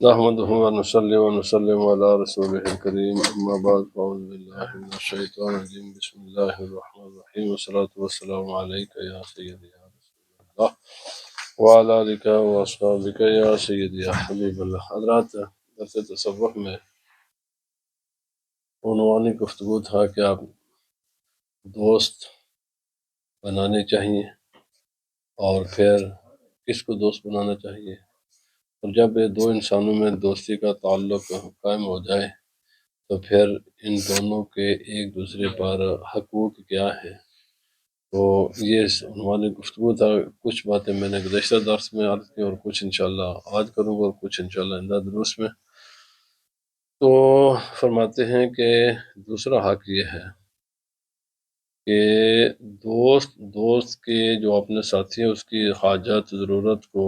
نحمده ونصلي ونسلم على رسوله الكريم اما بعد فاعوذ بالله من الشيطان الرجيم بسم الله الرحمن الرحيم والصلاة والسلام عليك يا سيدي يا رسول الله وعلى آلك واصحابك يا سيدي يا حبیب اللہ۔ حضرات، درس تصوف میں عنوانی گفتگو تھا کہ آپ دوست بنانے چاہیے اور پھر کس کو دوست بنانا چاہیے، اور جب یہ دو انسانوں میں دوستی کا تعلق قائم ہو جائے تو پھر ان دونوں کے ایک دوسرے پر حقوق کیا ہے۔ تو یہ عنوان گفتگو تھا۔ کچھ باتیں میں نے گزشتہ درس میں عرض کی اور کچھ انشاءاللہ آج کروں گا اور کچھ انشاءاللہ آئندہ دروس میں۔ تو فرماتے ہیں کہ دوسرا حق یہ ہے کہ دوست کے جو اپنے ساتھی ہیں اس کی حاجت ضرورت کو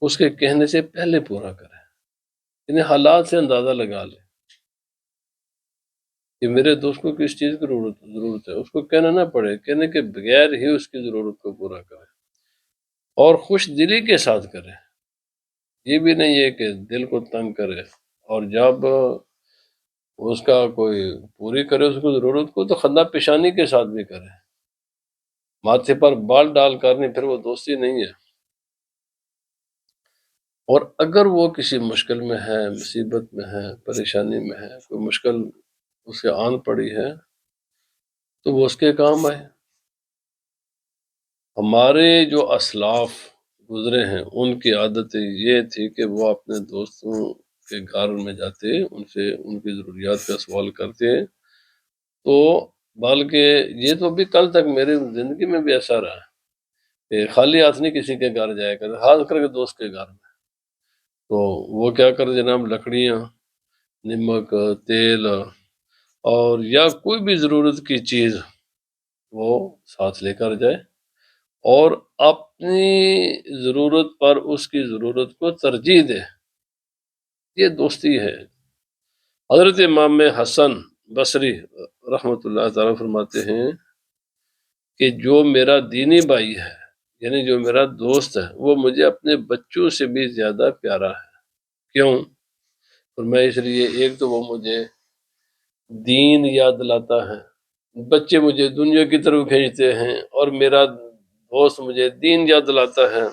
اس کے کہنے سے پہلے پورا کرے، یعنی حالات سے اندازہ لگا لے کہ میرے دوست کو کس چیز کی ضرورت ہے، اس کو کہنا نہ پڑے، کہنے کے بغیر ہی اس کی ضرورت کو پورا کرے اور خوش دلی کے ساتھ کرے۔ یہ بھی نہیں ہے کہ دل کو تنگ کرے، اور جب اس کا کوئی پوری کرے اس کو ضرورت کو تو خندہ پیشانی کے ساتھ بھی کرے، ماتھے پر بال ڈال کر نہیں، پھر وہ دوستی نہیں ہے۔ اور اگر وہ کسی مشکل میں ہے، مصیبت میں ہے، پریشانی میں ہے، کوئی مشکل اس کے آن پڑی ہے تو وہ اس کے کام آئے۔ ہمارے جو اسلاف گزرے ہیں ان کی عادت یہ تھی کہ وہ اپنے دوستوں کے گھر میں جاتے، ان سے ان کی ضروریات کا سوال کرتے، تو بلکہ یہ تو بھی کل تک میری زندگی میں بھی ایسا رہا کہ خالی ہاتھ نہیں کسی کے گھر جایا کرتے، خاص کر کے دوست کے گھر میں۔ تو وہ کیا کرتے جناب، لکڑیاں، نمک، تیل اور یا کوئی بھی ضرورت کی چیز وہ ساتھ لے کر جائے اور اپنی ضرورت پر اس کی ضرورت کو ترجیح دے۔ یہ دوستی ہے۔ حضرت امام حسن بصری رحمۃ اللہ تعالیٰ فرماتے ہیں کہ جو میرا دینی بھائی ہے، یعنی جو میرا دوست ہے، وہ مجھے اپنے بچوں سے بھی زیادہ پیارا ہے۔ کیوں؟ اور میں اس لیے، ایک تو وہ مجھے دین یاد دلاتا ہے، بچے مجھے دنیا کی طرف کھینچتے ہیں، اور میرا دوست مجھے دین یاد دلاتا ہے۔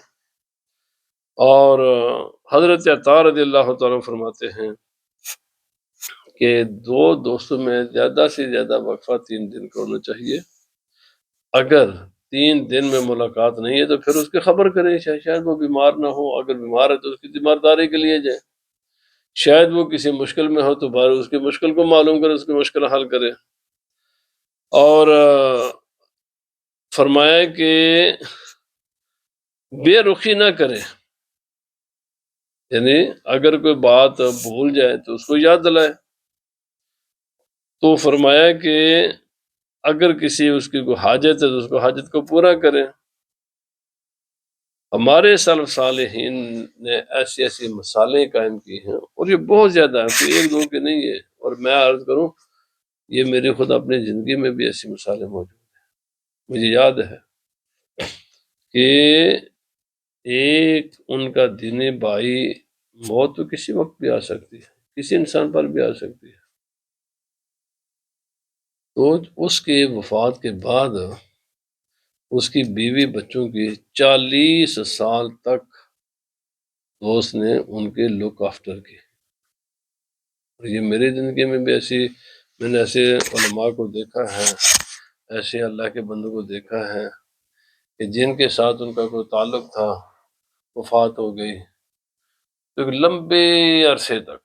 اور حضرت عطا رضی اللہ تعالیٰ فرماتے ہیں کہ دو دوستوں میں زیادہ سے زیادہ وقفہ 3 دن کا ہونا چاہیے۔ اگر 3 دن میں ملاقات نہیں ہے تو پھر اس کی خبر کریں، شاید وہ بیمار نہ ہو، اگر بیمار ہے تو اس کی تیمارداری کے لیے جائے، شاید وہ کسی مشکل میں ہو تو بار اس کی مشکل کو معلوم کرے، اس کی مشکل حل کرے۔ اور فرمایا کہ بے رخی نہ کرے، یعنی اگر کوئی بات بھول جائے تو اس کو یاد دلائے۔ تو فرمایا کہ اگر کسی اس کی کوئی حاجت ہے تو اس کو حاجت کو پورا کرے۔ ہمارے سلف صالحین نے ایسی ایسی مثالیں قائم کی ہیں، اور یہ بہت زیادہ ہیں، کوئی ایک دو کی نہیں ہے۔ اور میں عرض کروں، یہ میری خود اپنی زندگی میں بھی ایسی مثالیں موجود ہیں۔ مجھے یاد ہے کہ ایک ان کا دینی بھائی، موت تو کسی وقت بھی آ سکتی ہے، کسی انسان پر بھی آ سکتی ہے، تو اس کی وفات کے بعد اس کی بیوی بچوں کی 40 سال تک دوست نے ان کے لک آفٹر کی۔ اور یہ میری زندگی میں بھی میں نے ایسے علماء کو دیکھا ہے، ایسے اللہ کے بندوں کو دیکھا ہے کہ جن کے ساتھ ان کا کوئی تعلق تھا، وفات ہو گئی، تو ایک لمبے عرصے تک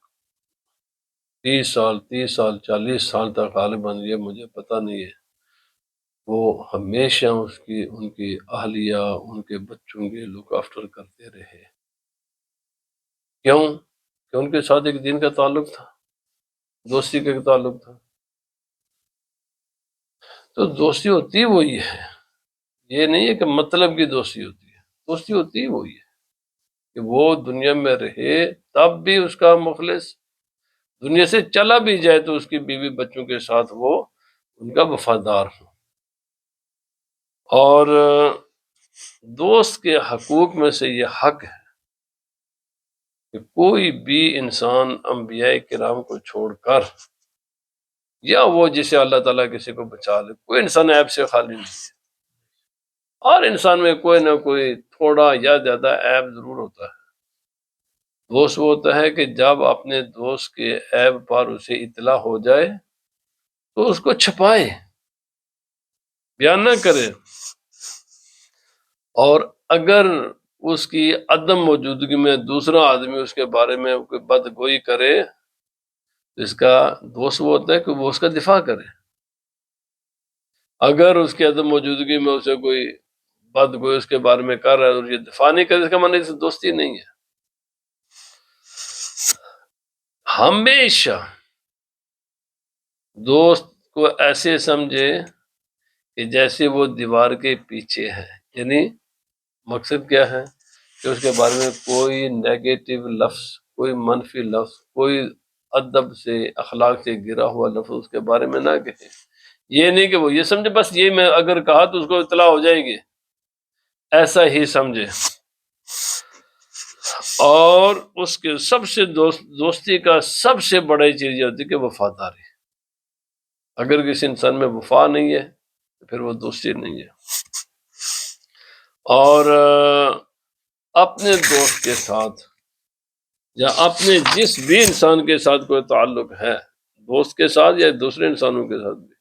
30 سال 40 سال تک، غالباً یہ مجھے پتہ نہیں ہے، وہ ہمیشہ ان کی اہلیہ، ان کے بچوں کے لک آفٹر کرتے رہے۔ کیوں؟ کہ ان کے ساتھ ایک دین کا تعلق تھا، دوستی کا تعلق تھا۔ تو دوستی ہوتی وہی ہے، یہ نہیں ہے کہ مطلب کی دوستی ہوتی ہے، دوستی ہوتی وہی ہے کہ وہ دنیا میں رہے تب بھی اس کا مخلص، دنیا سے چلا بھی جائے تو اس کی بیوی بچوں کے ساتھ وہ ان کا وفادار ہو۔ اور دوست کے حقوق میں سے یہ حق ہے کہ کوئی بھی انسان انبیاء کرام کو چھوڑ کر، یا وہ جسے اللہ تعالیٰ کسی کو بچا لے، کوئی انسان عیب سے خالی نہیں ہے۔ ہر انسان میں کوئی نہ کوئی تھوڑا یا زیادہ عیب ضرور ہوتا ہے۔ دوست وہ ہوتا ہے کہ جب اپنے دوست کے عیب پر اسے اطلاع ہو جائے تو اس کو چھپائے، بیان نہ کرے، اور اگر اس کی عدم موجودگی میں دوسرا آدمی اس کے بارے میں کوئی بدگوئی کرے، اس کا دوست وہ ہوتا ہے کہ وہ اس کا دفاع کرے۔ اگر اس کی عدم موجودگی میں اسے کوئی بدگوئی اس کے بارے میں کر رہا ہے اور یہ دفاع نہیں کرے، اس کا معنی اس سے دوستی نہیں ہے۔ ہمیشہ دوست کو ایسے سمجھے کہ جیسے وہ دیوار کے پیچھے ہے، یعنی مقصد کیا ہے کہ اس کے بارے میں کوئی نیگیٹو لفظ، کوئی منفی لفظ، کوئی ادب سے اخلاق سے گرا ہوا لفظ اس کے بارے میں نہ کہے۔ یہ نہیں کہ وہ یہ سمجھے بس یہ میں اگر کہا تو اس کو اطلاع ہو جائے گی، ایسا ہی سمجھے۔ اور اس کے سب سے دوستی کا سب سے بڑی چیز یہ ہوتی ہے کہ وفاداری۔ اگر کسی انسان میں وفا نہیں ہے تو پھر وہ دوستی نہیں ہے۔ اور اپنے دوست کے ساتھ یا اپنے جس بھی انسان کے ساتھ کوئی تعلق ہے، دوست کے ساتھ یا دوسرے انسانوں کے ساتھ بھی،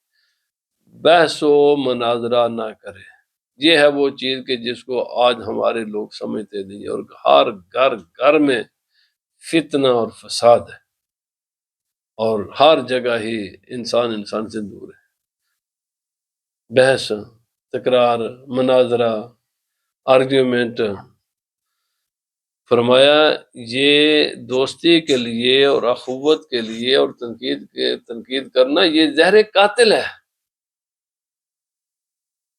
بحث و مناظرہ نہ کرے۔ یہ ہے وہ چیز کہ جس کو آج ہمارے لوگ سمجھتے نہیں، اور ہر گھر میں فتنہ اور فساد ہے، اور ہر جگہ ہی انسان سے دور ہے۔ بحث، تکرار، مناظرہ، آرگیومنٹ، فرمایا یہ دوستی کے لیے اور اخوت کے لیے اور تنقید کرنا یہ زہر قاتل ہے۔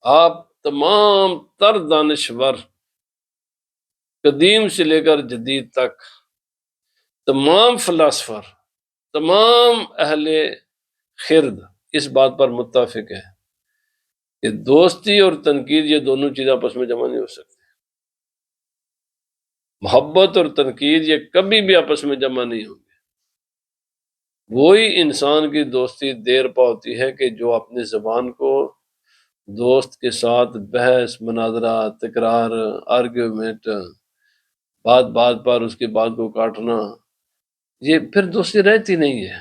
آپ تمام تر دانشور، قدیم سے لے کر جدید تک، تمام فلاسفر، تمام اہل خرد اس بات پر متفق ہے کہ دوستی اور تنقید یہ دونوں چیزیں آپس میں جمع نہیں ہو سکتی۔ محبت اور تنقید یہ کبھی بھی آپس میں جمع نہیں ہوں گے۔ وہی انسان کی دوستی دیر پا ہوتی ہے کہ جو اپنی زبان کو دوست کے ساتھ بحث، مناظرہ، تکرار، آرگیومنٹ، بات پر اس کی بات کو کاٹنا، یہ پھر دوستی رہتی نہیں ہے،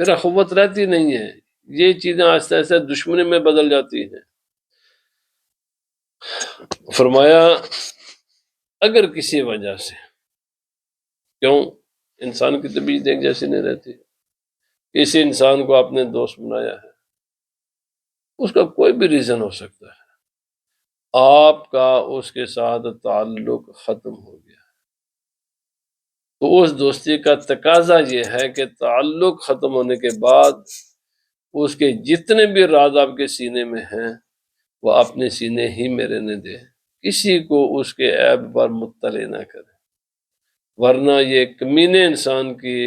پھر اخوت رہتی نہیں ہے۔ یہ چیزیں آہستہ آہستہ دشمنی میں بدل جاتی ہیں۔ فرمایا اگر کسی وجہ سے، کیوں انسان کی طبیعت ایک جیسی نہیں رہتی، کسی انسان کو آپ نے دوست بنایا ہے، اس کا کوئی بھی ریزن ہو سکتا ہے، آپ کا اس کے ساتھ تعلق ختم ہو گیا، تو اس دوستی کا تقاضا یہ ہے کہ تعلق ختم ہونے کے بعد اس کے جتنے بھی راز آپ کے سینے میں ہیں وہ اپنے سینے ہی میں رہنے دے، کسی کو اس کے عیب پر مطلع نہ کرے، ورنہ یہ کمینے انسان کی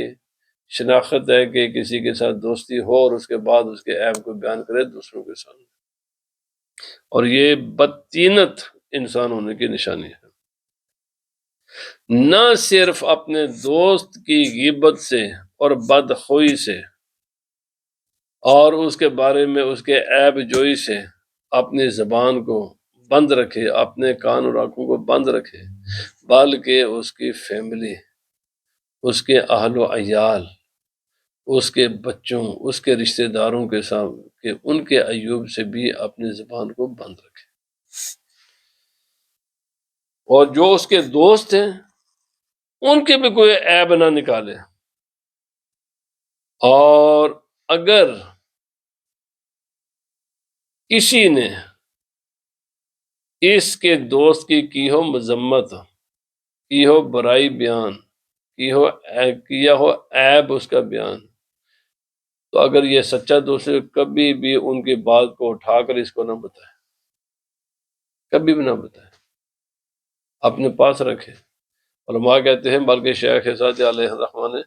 شناخت ہے کہ کسی کے ساتھ دوستی ہو اور اس کے بعد اس کے عیب کو بیان کرے دوسروں کے سامنے، اور یہ بدطینت انسان ہونے کی نشانی ہے۔ نہ صرف اپنے دوست کی غیبت سے اور بدخوئی سے اور اس کے بارے میں اس کے عیب جوئی سے اپنی زبان کو بند رکھے، اپنے کان اور آنکھوں کو بند رکھے، بلکہ اس کی فیملی، اس کے اہل و عیال، اس کے بچوں، اس کے رشتہ داروں کے ساتھ کہ ان کے عیوب سے بھی اپنی زبان کو بند رکھے، اور جو اس کے دوست ہیں ان کے بھی کوئی عیب نہ نکالے۔ اور اگر کسی نے اس کے دوست کی ہو مذمت، کی ہو برائی بیان، کیا ہو عیب اس کا بیان، تو اگر یہ سچا دوست ہے کبھی بھی ان کی بات کو اٹھا کر اس کو نہ بتائے، کبھی بھی نہ بتائے، اپنے پاس رکھے۔ علماء کہتے ہیں، بلکہ شیخ سعدی علیہ الرحمٰن نے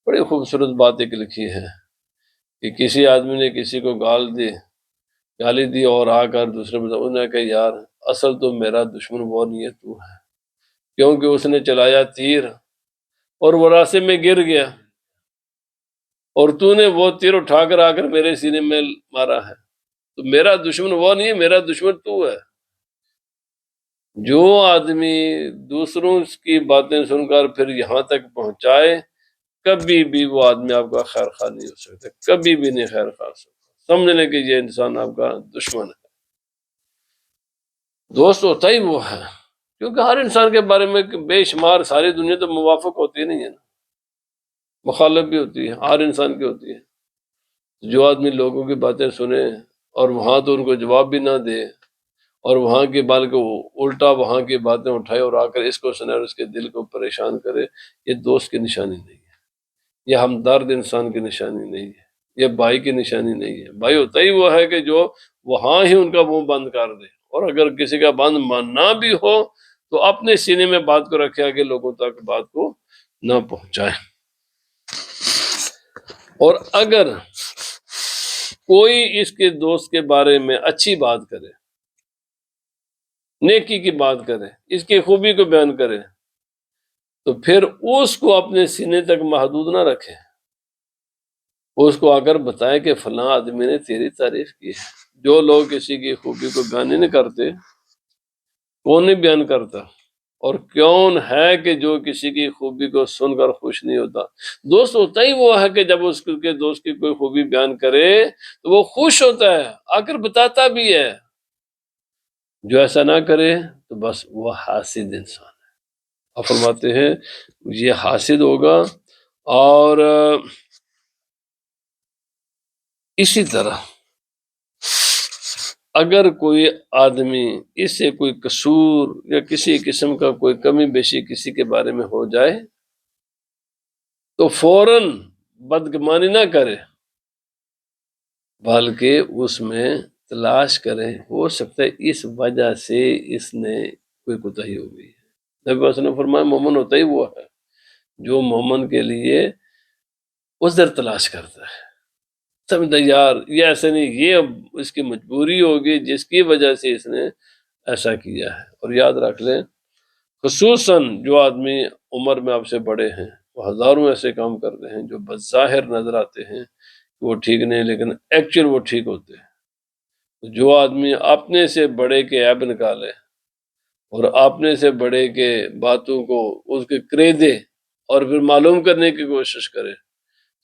بڑی خوبصورت بات ایک لکھی ہے کہ کسی آدمی نے کسی کو گالی دی اور آ کر دوسرے انہوں نے کہا یار اصل تو میرا دشمن وہ نہیں ہے، تو ہے، کیونکہ اس نے چلایا تیر اور وہ راستے میں گر گیا اور تو نے وہ تیر اٹھا کر آ کر میرے سینے میں مارا ہے، تو میرا دشمن وہ نہیں ہے، میرا دشمن تو ہے۔ جو آدمی دوسروں کی باتیں سن کر پھر یہاں تک پہنچائے، کبھی بھی وہ آدمی آپ کا خیر خواہ نہیں ہو سکتا، کبھی بھی نہیں خیر خواہ ہو سکتا۔ سمجھ لیں کہ یہ انسان آپ کا دشمن ہے۔ دوست ہوتا ہی وہ ہے، کیونکہ ہر انسان کے بارے میں بے شمار ساری دنیا تو موافق ہوتی نہیں ہے نا، مخالف بھی ہوتی ہے، ہر انسان کی ہوتی ہے۔ جو آدمی لوگوں کی باتیں سنے اور وہاں تو ان کو جواب بھی نہ دے، اور وہاں کی بال کو الٹا وہاں کی باتیں اٹھائے اور آ کر اس کو سنے اور اس کے دل کو پریشان کرے، یہ دوست کی نشانی نہیں ہے، یہ ہمدرد انسان کی نشانی نہیں ہے، یہ بھائی کی نشانی نہیں ہے۔ بھائی ہوتا ہی وہ ہے کہ جو وہاں ہی ان کا منہ بند کر دے، اور اگر کسی کا بند ماننا بھی ہو تو اپنے سینے میں بات کو رکھے کہ لوگوں تک بات کو نہ پہنچائے۔ اور اگر کوئی اس کے دوست کے بارے میں اچھی بات کرے، نیکی کی بات کرے، اس کی خوبی کو بیان کرے، تو پھر اس کو اپنے سینے تک محدود نہ رکھے، اس کو آ کر بتائے کہ فلاں آدمی نے تیری تعریف کی ہے۔ جو لوگ کسی کی خوبی کو بیان نہیں کرتے، کون نہیں بیان کرتا؟ اور کون ہے کہ جو کسی کی خوبی کو سن کر خوش نہیں ہوتا؟ دوست ہوتا ہی وہ ہے کہ جب اس کے دوست کی کوئی خوبی بیان کرے تو وہ خوش ہوتا ہے، آ کر بتاتا بھی ہے۔ جو ایسا نہ کرے تو بس وہ حاسد انسان ہے۔ آپ فرماتے ہیں یہ حاسد ہوگا۔ اور اسی طرح اگر کوئی آدمی اس سے کوئی قصور یا کسی قسم کا کوئی کمی بیشی کسی کے بارے میں ہو جائے تو فوراً بدگمانی نہ کرے، بلکہ اس میں تلاش کرے، ہو سکتا ہے اس وجہ سے اس نے کوئی کوتاہی ہو گئی ہے۔ نبی صلی اللہ علیہ وسلم نے فرمایا مومن ہوتا ہی وہ ہے جو مومن کے لیے عذر تلاش کرتا ہے، سمجھتا یار یہ ایسا نہیں، یہ اس کی مجبوری ہوگی جس کی وجہ سے اس نے ایسا کیا ہے۔ اور یاد رکھ لیں خصوصاً جو آدمی عمر میں آپ سے بڑے ہیں، وہ ہزاروں ایسے کام کرتے ہیں جو بظاہر نظر آتے ہیں کہ وہ ٹھیک نہیں، لیکن ایکچوئل وہ ٹھیک ہوتے ہیں۔ جو آدمی اپنے سے بڑے کے عیب نکالے اور اپنے سے بڑے کے باتوں کو اس کے کرے دے اور پھر معلوم کرنے کی کوشش کرے،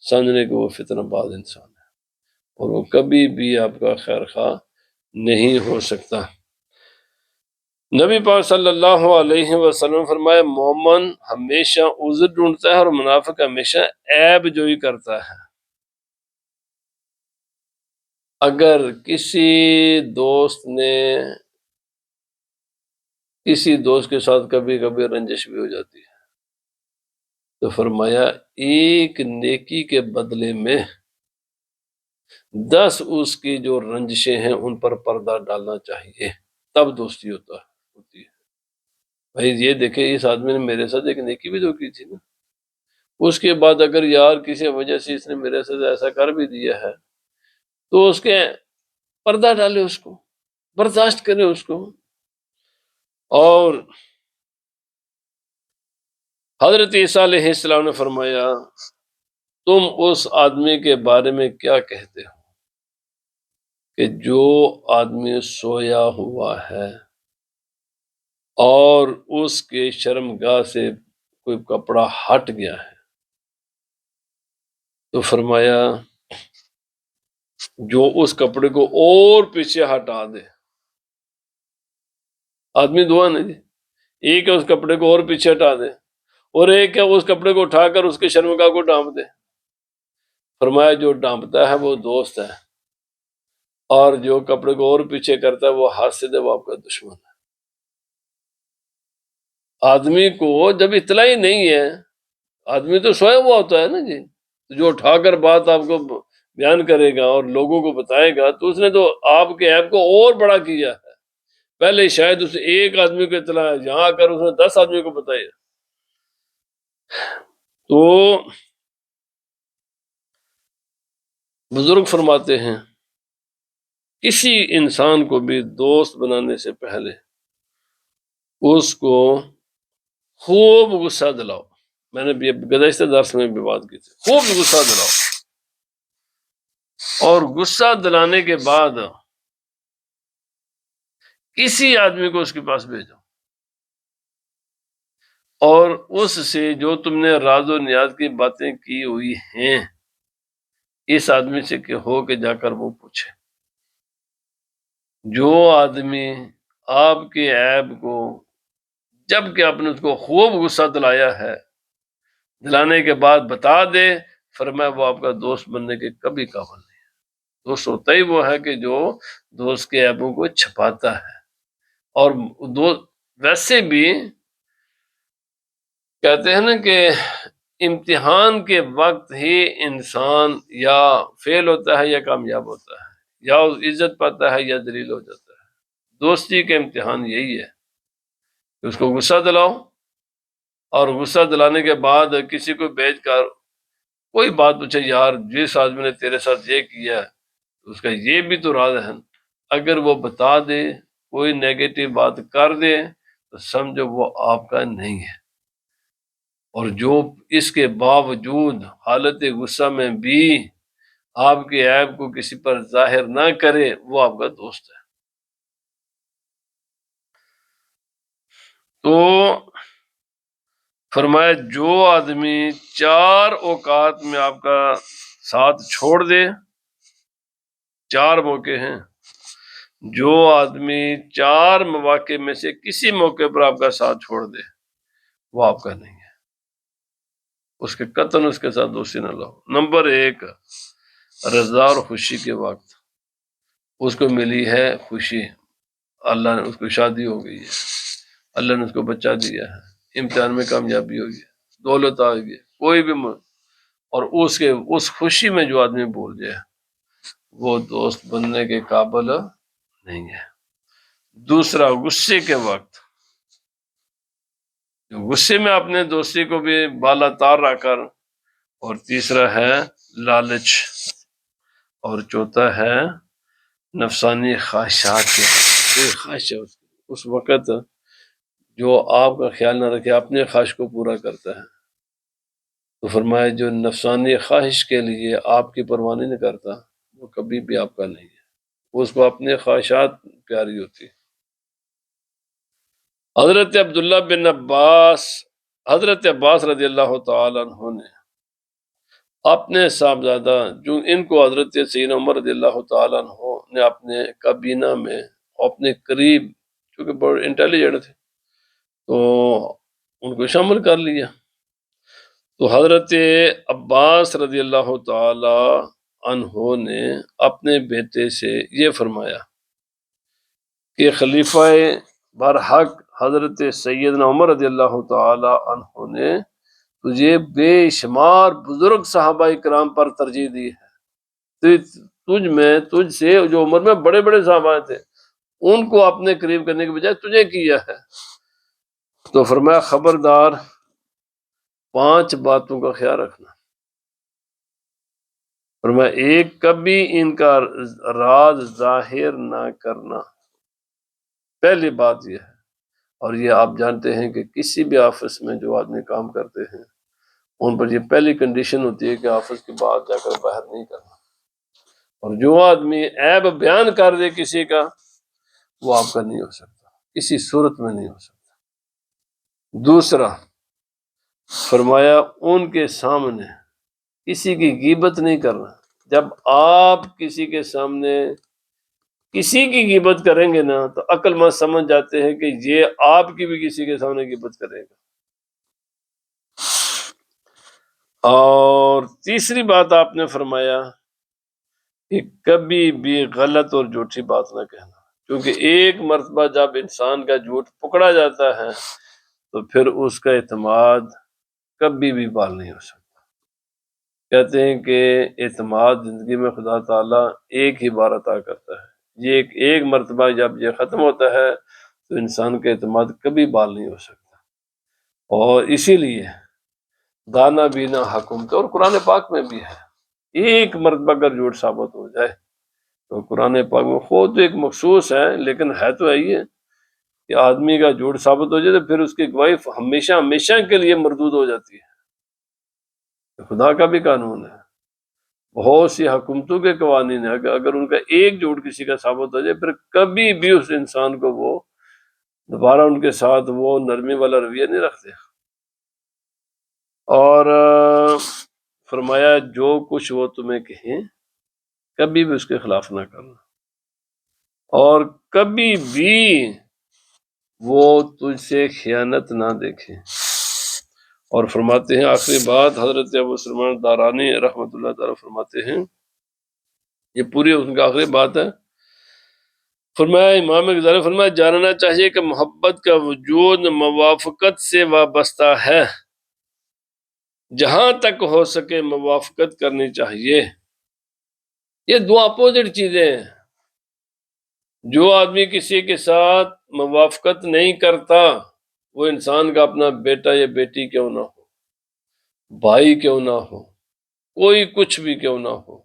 سمجھنے کہ وہ فتنہ باز انسان ہے اور وہ کبھی بھی آپ کا خیر خواہ نہیں ہو سکتا۔ نبی پاک صلی اللہ علیہ وسلم فرمایا مومن ہمیشہ عذر ڈھونڈتا ہے اور منافق ہمیشہ عیب جوئی کرتا ہے۔ اگر کسی دوست نے کسی دوست کے ساتھ کبھی کبھی رنجش بھی ہو جاتی ہے تو فرمایا ایک نیکی کے بدلے میں 10 اس کی جو رنجشیں ہیں ان پر پردہ ڈالنا چاہیے، تب دوستی ہوتی ہے۔ بھائی یہ دیکھیں اس آدمی نے میرے ساتھ ایک نیکی بھی تو کی تھی نا، اس کے بعد اگر یار کسی وجہ سے اس نے میرے ساتھ ایسا کر بھی دیا ہے تو اس کے پردہ ڈالے، اس کو برداشت کرے اس کو۔ اور حضرت عیسیٰ علیہ السلام نے فرمایا تم اس آدمی کے بارے میں کیا کہتے ہو کہ جو آدمی سویا ہوا ہے اور اس کے شرمگاہ سے کوئی کپڑا ہٹ گیا ہے، تو فرمایا جو اس کپڑے کو اور پیچھے ہٹا دے، آدمی دعا نہیں جی، ایک ہے اس کپڑے کو اور پیچھے ہٹا دے اور ایک ہے اس کپڑے کو اٹھا کر اس کے شرمگاہ کو ڈانپ دے۔ فرمایا جو ڈانپتا ہے وہ دوست ہے اور جو کپڑے کو اور پیچھے کرتا ہے وہ حاسد ہے، وہ آپ کا دشمن ہے۔ آدمی کو جب اطلاع ہی نہیں ہے، آدمی تو سویا ہوا ہوتا ہے نا جی، جو اٹھا کر بات آپ کو بیان کرے گا اور لوگوں کو بتائے گا تو اس نے تو آپ کے عیب کو اور بڑا کیا ہے۔ پہلے شاید اس ایک آدمی کو اطلاع ہے، یہاں آ کر اس نے 10 آدمی کو بتایا۔ تو بزرگ فرماتے ہیں کسی انسان کو بھی دوست بنانے سے پہلے اس کو خوب غصہ دلاؤ، میں نے بھی گزشتہ درس میں بھی بات کی تھی، خوب غصہ دلاؤ، اور غصہ دلانے کے بعد کسی آدمی کو اس کے پاس بھیجو، اور اس سے جو تم نے راز و نیاز کی باتیں کی ہوئی ہیں اس آدمی سے کہ ہو کے جا کر وہ پوچھے۔ جو آدمی آپ کے عیب کو جب کہ آپ نے اس کو خوب غصہ دلایا ہے، دلانے کے بعد بتا دے، فرمایا وہ آپ کا دوست بننے کے کبھی قابل نہیں ہے۔ دوست ہوتا ہی وہ ہے کہ جو دوست کے عیبوں کو چھپاتا ہے۔ اور ویسے بھی کہتے ہیں نا کہ امتحان کے وقت ہی انسان یا فیل ہوتا ہے یا کامیاب ہوتا ہے، یا عزت پاتا ہے یا ذلیل ہو جاتا ہے۔ دوستی کے امتحان یہی ہے کہ اس کو غصہ دلاؤ، اور غصہ دلانے کے بعد کسی کو بھیج کر کوئی بات پوچھے، یار جس آدمی نے تیرے ساتھ یہ کیا ہے اس کا یہ بھی تو راز ہے، اگر وہ بتا دے، کوئی نیگیٹو بات کر دے تو سمجھو وہ آپ کا نہیں ہے، اور جو اس کے باوجود حالت غصہ میں بھی آپ کے عیب کو کسی پر ظاہر نہ کرے وہ آپ کا دوست ہے۔ تو فرمایا جو آدمی 4 اوقات میں آپ کا ساتھ چھوڑ دے، 4 موقع ہیں، جو آدمی 4 مواقع میں سے کسی موقع پر آپ کا ساتھ چھوڑ دے وہ آپ کا نہیں ہے، اس کے قطعاً اس کے ساتھ دوستی نہ لاؤ۔ نمبر 1، رضا اور خوشی کے وقت اس کو ملی ہے خوشی، اللہ نے اس کو شادی ہو گئی ہے، اللہ نے اس کو بچہ دیا ہے، امتحان میں کامیابی ہوئی ہے، دولت آ گئی ہے، کوئی بھی اور اس خوشی میں جو آدمی بھول جائے وہ دوست بننے کے قابل نہیں ہے۔ دوسرا، غصے کے وقت، غصے میں اپنے دوستی کو بھی بالا تار رکھ کر، اور تیسرا ہے لالچ، اور چوتھا ہے نفسانی خواہشات کے کوئی خواہش ہے اس وقت جو آپ کا خیال نہ رکھے اپنے خواہش کو پورا کرتا ہے، تو فرمایا جو نفسانی خواہش کے لیے آپ کی پرواہ نہیں کرتا وہ کبھی بھی آپ کا نہیں ہے، اس کو اپنے خواہشات پیاری ہوتی ہے۔ حضرت عباس رضی اللہ تعالیٰ عنہ نے اپنے صاحبزادہ جو ان کو حضرت سیدنا عمر رضی اللہ تعالیٰ عنہ نے اپنے کابینہ میں اپنے قریب، چونکہ بڑے انٹیلیجنٹ تھے تو ان کو شامل کر لیا۔ تو حضرت عباس رضی اللہ تعالی عنہ نے اپنے بیٹے سے یہ فرمایا کہ خلیفہ برحق حضرت سیدنا عمر رضی اللہ تعالی عنہ نے تجھے بے شمار بزرگ صحابہ کرام پر ترجیح دی ہے، تجھ سے جو عمر میں بڑے بڑے صحابہ تھے ان کو اپنے قریب کرنے کے بجائے تجھے کیا ہے۔ تو فرمایا خبردار 5 باتوں کا خیال رکھنا۔ فرمایا 1، کبھی ان کا راز ظاہر نہ کرنا، پہلی بات یہ ہے، اور یہ آپ جانتے ہیں کہ کسی بھی آفس میں جو آدمی کام کرتے ہیں ان پر یہ پہلی کنڈیشن ہوتی ہے کہ آفس کی بات جا کر باہر نہیں کرنا، اور جو آدمی عیب بیان کر دے کسی کا وہ آپ کا نہیں ہو سکتا، کسی صورت میں نہیں ہو سکتا۔ دوسرا فرمایا ان کے سامنے کسی کی غیبت نہیں کرنا، جب آپ کسی کے سامنے کسی کی غیبت کریں گے نا تو عقل مند سمجھ جاتے ہیں کہ یہ آپ کی بھی کسی کے سامنے غیبت کرے گا۔ اور تیسری بات آپ نے فرمایا کہ کبھی بھی غلط اور جھوٹی بات نہ کہنا، کیونکہ ایک مرتبہ جب انسان کا جھوٹ پکڑا جاتا ہے تو پھر اس کا اعتماد کبھی بھی بحال نہیں ہو سکتا۔ کہتے ہیں کہ اعتماد زندگی میں خدا تعالیٰ ایک ہی بار عطا کرتا ہے، یہ ایک مرتبہ جب یہ ختم ہوتا ہے تو انسان کا اعتماد کبھی بحال نہیں ہو سکتا۔ اور اسی لیے دانا بینا حکومت، اور قرآن پاک میں بھی ہے، ایک مرتبہ اگر جھوٹ ثابت ہو جائے تو قرآن پاک میں خود ایک مخصوص ہے، لیکن ہے تو یہی ہے کہ آدمی کا جھوٹ ثابت ہو جائے تو پھر اس کی گواہی ہمیشہ ہمیشہ کے لیے مردود ہو جاتی ہے۔ خدا کا بھی قانون ہے، بہت سی حکومتوں کے قوانین ہیں کہ اگر ان کا ایک جھوٹ کسی کا ثابت ہو جائے پھر کبھی بھی اس انسان کو وہ دوبارہ ان کے ساتھ وہ نرمی والا رویہ نہیں رکھتے۔ اور فرمایا جو کچھ وہ تمہیں کہیں کبھی بھی اس کے خلاف نہ کرنا، اور کبھی بھی وہ تجھ سے خیانت نہ دیکھیں۔ اور فرماتے ہیں آخری بات، حضرت ابو سلمان دارانی رحمۃ اللہ تعالی فرماتے ہیں، یہ پوری ان کا آخری بات ہے، فرمایا امام غزالی فرمایا جاننا چاہیے کہ محبت کا وجود موافقت سے وابستہ ہے، جہاں تک ہو سکے موافقت کرنی چاہیے۔ یہ دو اپوزٹ چیزیں ہیں، جو آدمی کسی کے ساتھ موافقت نہیں کرتا وہ انسان کا اپنا بیٹا یا بیٹی کیوں نہ ہو، بھائی کیوں نہ ہو، کوئی کچھ بھی کیوں نہ ہو،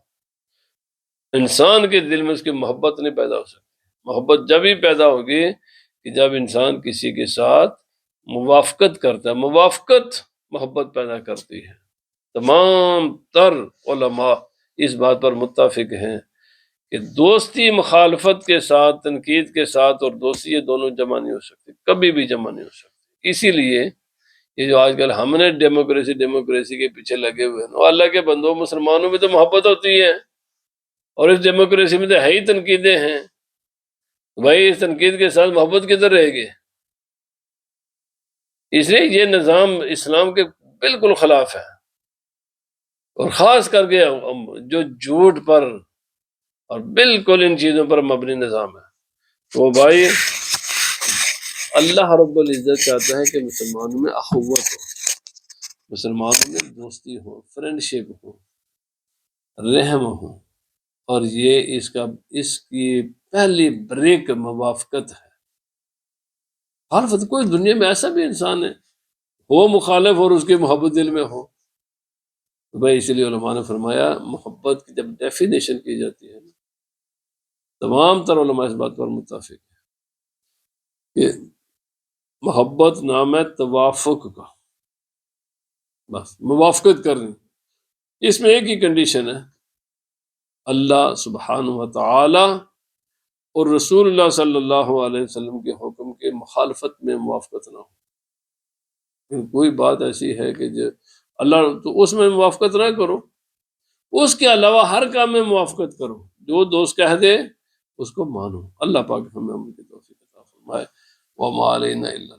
انسان کے دل میں اس کی محبت نہیں پیدا ہو سکتی۔ محبت جب ہی پیدا ہوگی کہ جب انسان کسی کے ساتھ موافقت کرتا ہے، موافقت محبت پیدا کرتی ہے۔ تمام تر علماء اس بات پر متفق ہیں کہ دوستی مخالفت کے ساتھ، تنقید کے ساتھ، اور دوستی یہ دونوں جمع نہیں ہو سکتی، کبھی بھی جمع نہیں ہو سکتی۔ اسی لیے یہ جو آج کل ہم نے ڈیموکریسی کے پیچھے لگے ہوئے ہیں، اللہ کے بندوں مسلمانوں میں تو محبت ہوتی ہے، اور اس ڈیموکریسی میں تو ہے ہی تنقیدیں ہیں، بھائی اس تنقید کے ساتھ محبت کدھر رہے گی؟ اس لیے یہ نظام اسلام کے بالکل خلاف ہے، اور خاص کر کے جو جھوٹ پر اور بالکل ان چیزوں پر مبنی نظام ہے۔ تو بھائی اللہ رب العزت چاہتا ہے کہ مسلمانوں میں اخوت ہو، مسلمانوں میں دوستی ہو، فرینڈشپ ہو، رحم ہو، اور یہ اس کی پہلی بریک موافقت ہے۔ ہر فرد، کوئی دنیا میں ایسا بھی انسان ہے وہ مخالف اور اس کی محبت دل میں ہو؟ بھائی اس لیے علماء نے فرمایا محبت کی جب ڈیفینیشن کی جاتی ہے، تمام تر علماء اس بات پر متفق ہے کہ محبت نام ہے توافق کا، بس موافقت کرنی۔ اس میں ایک ہی کنڈیشن ہے، اللہ سبحانہ و تعالی اور رسول اللہ صلی اللہ علیہ وسلم کے حکم کے مخالفت میں موافقت نہ ہو۔ کوئی بات ایسی ہے کہ جو اللہ، تو اس میں موافقت نہ کرو، اس کے علاوہ ہر کام میں موافقت کرو، جو دوست کہہ دے اس کو مانو۔ اللہ پاک ہمیں عمل کی توفیق عطا فرمائے۔ وما علینا الا